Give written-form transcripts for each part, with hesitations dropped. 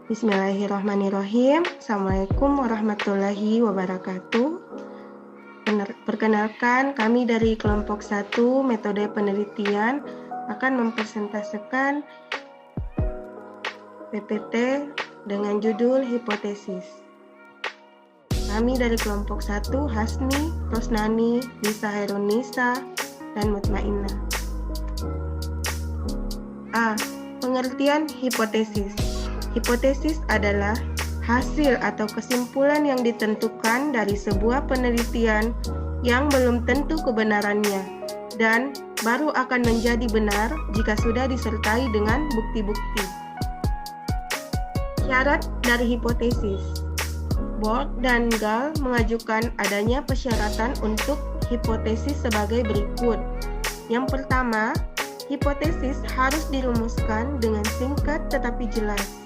Bismillahirrahmanirrahim. Assalamualaikum warahmatullahi wabarakatuh. Perkenalkan, kami dari kelompok 1 metode penelitian akan mempresentasikan PPT dengan judul hipotesis. Kami dari kelompok 1 Hasni, Rosnani, Nisa Herunisa, dan Mutmainah. A. Pengertian hipotesis. Hipotesis adalah hasil atau kesimpulan yang ditentukan dari sebuah penelitian yang belum tentu kebenarannya dan baru akan menjadi benar jika sudah disertai dengan bukti-bukti. Syarat dari hipotesis. Borg dan Gall mengajukan adanya persyaratan untuk hipotesis sebagai berikut. Yang pertama, hipotesis harus dirumuskan dengan singkat tetapi jelas.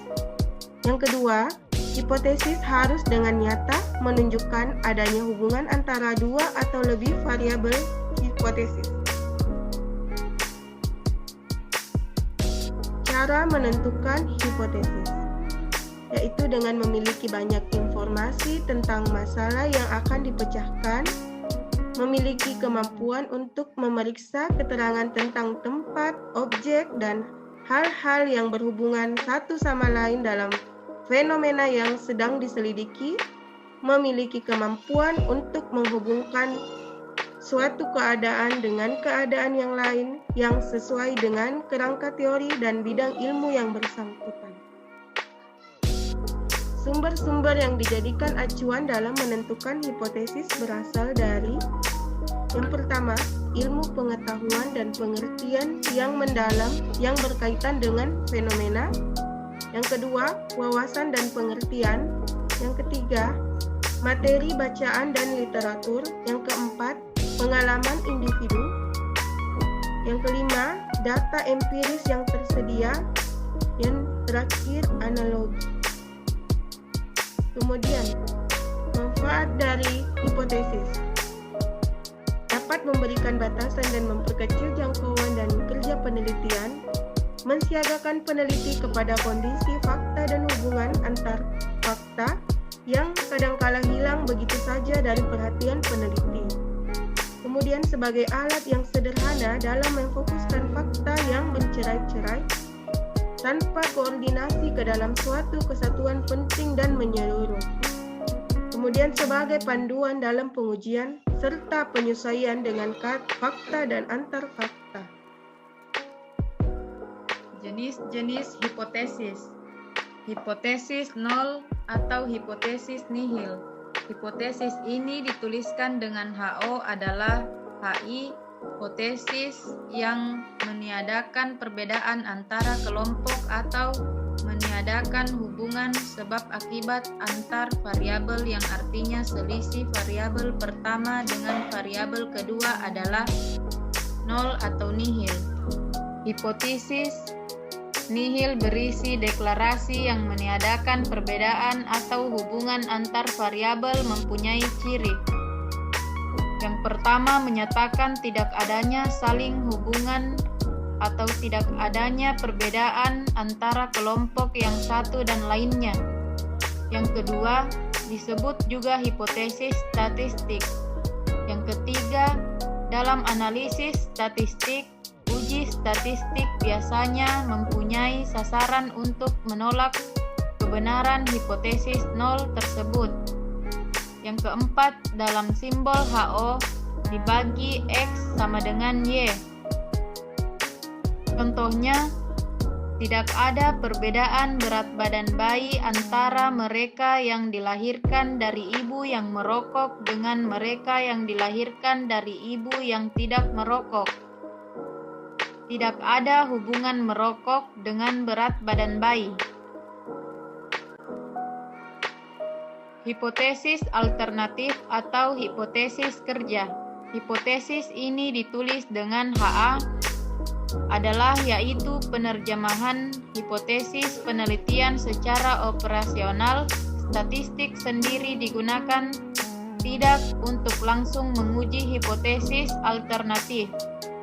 Yang kedua, hipotesis harus dengan nyata menunjukkan adanya hubungan antara dua atau lebih variabel hipotesis. Cara menentukan hipotesis, yaitu dengan memiliki banyak informasi tentang masalah yang akan dipecahkan, memiliki kemampuan untuk memeriksa keterangan tentang tempat, objek, dan hal-hal yang berhubungan satu sama lain dalam fenomena yang sedang diselidiki, memiliki kemampuan untuk menghubungkan suatu keadaan dengan keadaan yang lain yang sesuai dengan kerangka teori dan bidang ilmu yang bersangkutan. Sumber-sumber yang dijadikan acuan dalam menentukan hipotesis berasal dari: yang pertama, ilmu pengetahuan dan pengertian yang mendalam yang berkaitan dengan fenomena. Yang kedua, wawasan dan pengertian. Yang ketiga, materi bacaan dan literatur. Yang keempat, pengalaman individu. Yang kelima, data empiris yang tersedia. Yang terakhir, analogi. Kemudian, manfaat dari hipotesis dapat memberikan batasan dan memperkecil jangkauan dan kerja penelitian, mensiagakan peneliti kepada kondisi fakta dan hubungan antar fakta yang kadangkala hilang begitu saja dari perhatian peneliti. Kemudian sebagai alat yang sederhana dalam memfokuskan fakta yang bercerai-cerai tanpa koordinasi ke dalam suatu kesatuan penting dan menyeluruh. Kemudian sebagai panduan dalam pengujian serta penyesuaian dengan fakta dan antar fakta. Jenis-jenis hipotesis. Hipotesis nol atau hipotesis nihil. Hipotesis ini dituliskan dengan HO adalah HI, hipotesis yang meniadakan perbedaan antara kelompok atau meniadakan hubungan sebab akibat antar variabel yang artinya selisih variabel pertama dengan variabel kedua adalah nol atau nihil. Hipotesis nihil berisi deklarasi yang meniadakan perbedaan atau hubungan antar variabel mempunyai ciri. Yang pertama menyatakan tidak adanya saling hubungan atau tidak adanya perbedaan antara kelompok yang satu dan lainnya. Yang kedua disebut juga hipotesis statistik. Yang ketiga, dalam analisis statistik, uji statistik biasanya mempunyai sasaran untuk menolak kebenaran hipotesis nol tersebut. Yang keempat, dalam simbol HO dibagi X sama dengan Y. Contohnya, tidak ada perbedaan berat badan bayi antara mereka yang dilahirkan dari ibu yang merokok dengan mereka yang dilahirkan dari ibu yang tidak merokok. Tidak ada hubungan merokok dengan berat badan bayi. Hipotesis alternatif atau hipotesis kerja. Hipotesis ini ditulis dengan HA adalah yaitu penerjemahan hipotesis penelitian secara operasional. Statistik sendiri digunakan tidak untuk langsung menguji hipotesis alternatif.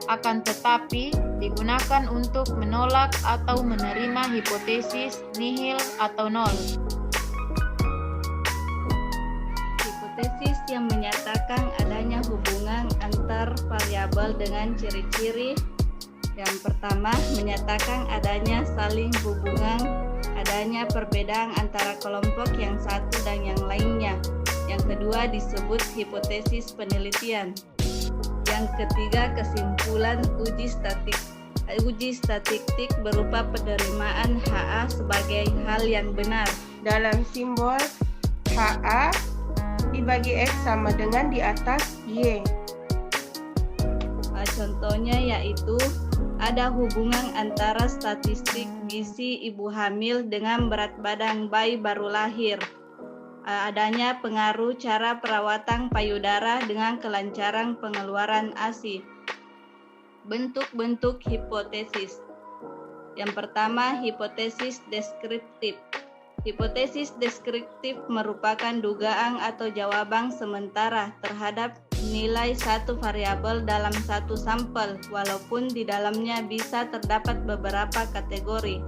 akan tetapi digunakan untuk menolak atau menerima hipotesis nihil atau nol. Hipotesis yang menyatakan adanya hubungan antar variabel dengan ciri-ciri. Yang pertama, menyatakan adanya saling hubungan, adanya perbedaan antara kelompok yang satu dan yang lainnya. Yang kedua disebut hipotesis penelitian. Yang ketiga, kesimpulan uji statistik berupa penerimaan HA sebagai hal yang benar. Dalam simbol HA dibagi X sama dengan di atas Y. Contohnya yaitu ada hubungan antara statistik gizi ibu hamil dengan berat badan bayi baru lahir. Adanya pengaruh cara perawatan payudara dengan kelancaran pengeluaran ASI. Bentuk-bentuk hipotesis. Yang pertama, hipotesis deskriptif. Hipotesis deskriptif merupakan dugaan atau jawaban sementara terhadap nilai satu variabel dalam satu sampel, walaupun di dalamnya bisa terdapat beberapa kategori.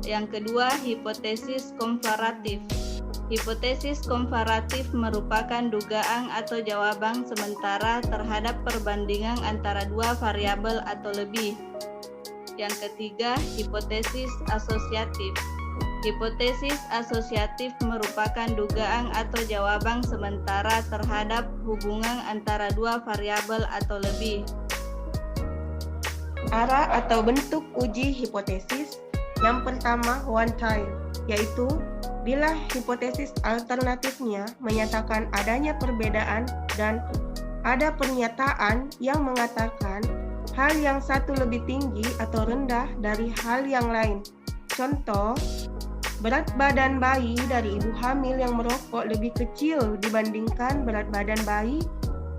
Yang kedua, hipotesis komparatif. Hipotesis komparatif merupakan dugaan atau jawaban sementara terhadap perbandingan antara dua variabel atau lebih. Yang ketiga, hipotesis asosiatif. Hipotesis asosiatif merupakan dugaan atau jawaban sementara terhadap hubungan antara dua variabel atau lebih. Arah atau bentuk uji hipotesis. Yang pertama, one time, yaitu bila hipotesis alternatifnya menyatakan adanya perbedaan dan ada pernyataan yang mengatakan hal yang satu lebih tinggi atau rendah dari hal yang lain. Contoh, berat badan bayi dari ibu hamil yang merokok lebih kecil dibandingkan berat badan bayi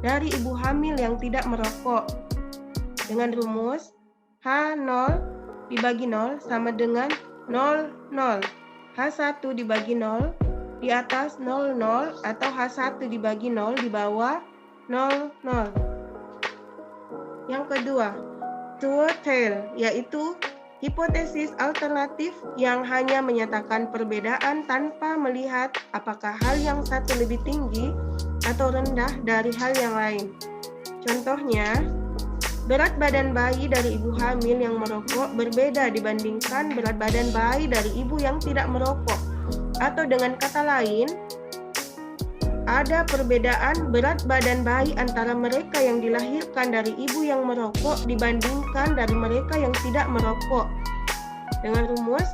dari ibu hamil yang tidak merokok. Dengan rumus H0 dibagi 0 sama dengan 0, 0. H1 dibagi 0 di atas 0, 0 atau H1 dibagi 0 di bawah 0, 0. Yang kedua, two-tailed, yaitu hipotesis alternatif yang hanya menyatakan perbedaan tanpa melihat apakah hal yang satu lebih tinggi atau rendah dari hal yang lain. Contohnya, berat badan bayi dari ibu hamil yang merokok berbeda dibandingkan berat badan bayi dari ibu yang tidak merokok. Atau dengan kata lain, ada perbedaan berat badan bayi antara mereka yang dilahirkan dari ibu yang merokok dibandingkan dari mereka yang tidak merokok. Dengan rumus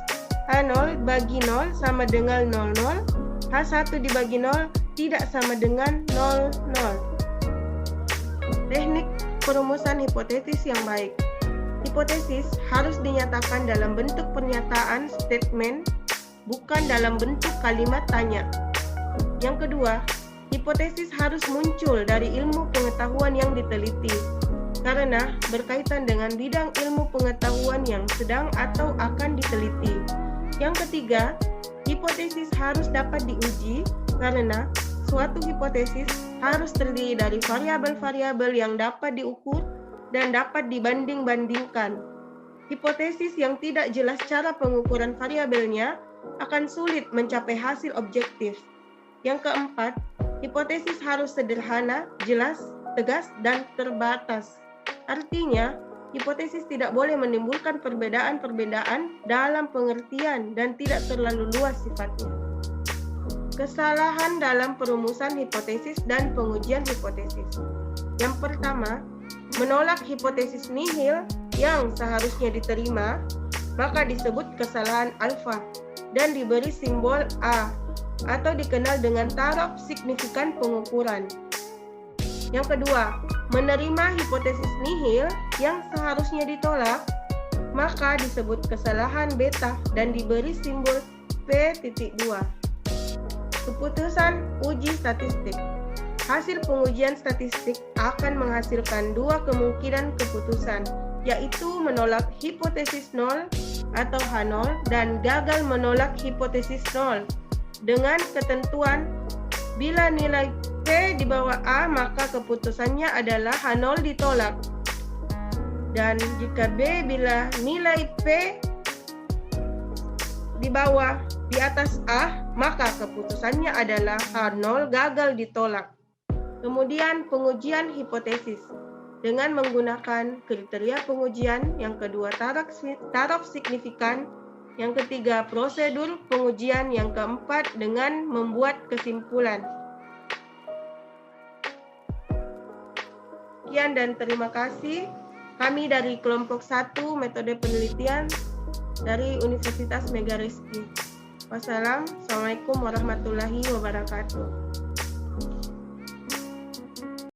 H0 bagi 0 sama dengan 00, H1 dibagi 0 tidak sama dengan 00. Teknik perumusan hipotesis yang baik. Hipotesis harus dinyatakan dalam bentuk pernyataan statement, bukan dalam bentuk kalimat tanya. Yang kedua, hipotesis harus muncul dari ilmu pengetahuan yang diteliti, karena berkaitan dengan bidang ilmu pengetahuan yang sedang atau akan diteliti. Yang ketiga, hipotesis harus dapat diuji, karena suatu hipotesis harus terdiri dari variabel-variabel yang dapat diukur dan dapat dibanding-bandingkan. Hipotesis yang tidak jelas cara pengukuran variabelnya akan sulit mencapai hasil objektif. Yang keempat, hipotesis harus sederhana, jelas, tegas, dan terbatas. Artinya, hipotesis tidak boleh menimbulkan perbedaan-perbedaan dalam pengertian dan tidak terlalu luas sifatnya. Kesalahan dalam perumusan hipotesis dan pengujian hipotesis. Yang pertama, menolak hipotesis nihil yang seharusnya diterima, maka disebut kesalahan alfa dan diberi simbol A atau dikenal dengan taraf signifikan pengukuran. Yang kedua, menerima hipotesis nihil yang seharusnya ditolak, maka disebut kesalahan beta dan diberi simbol P.2. Keputusan uji statistik. Hasil pengujian statistik akan menghasilkan dua kemungkinan keputusan, yaitu menolak hipotesis 0 atau H0 dan gagal menolak hipotesis 0. Dengan ketentuan, bila nilai P di bawah A, maka keputusannya adalah H0 ditolak. Dan jika B bila nilai P di atas A, maka keputusannya adalah H0 gagal ditolak. Kemudian pengujian hipotesis dengan menggunakan kriteria pengujian, yang kedua taraf signifikan, yang ketiga prosedur pengujian, yang keempat dengan membuat kesimpulan. Sekian dan terima kasih. Kami dari kelompok 1 metode penelitian dari Universitas Megarizki. Wassalamualaikum warahmatullahi wabarakatuh.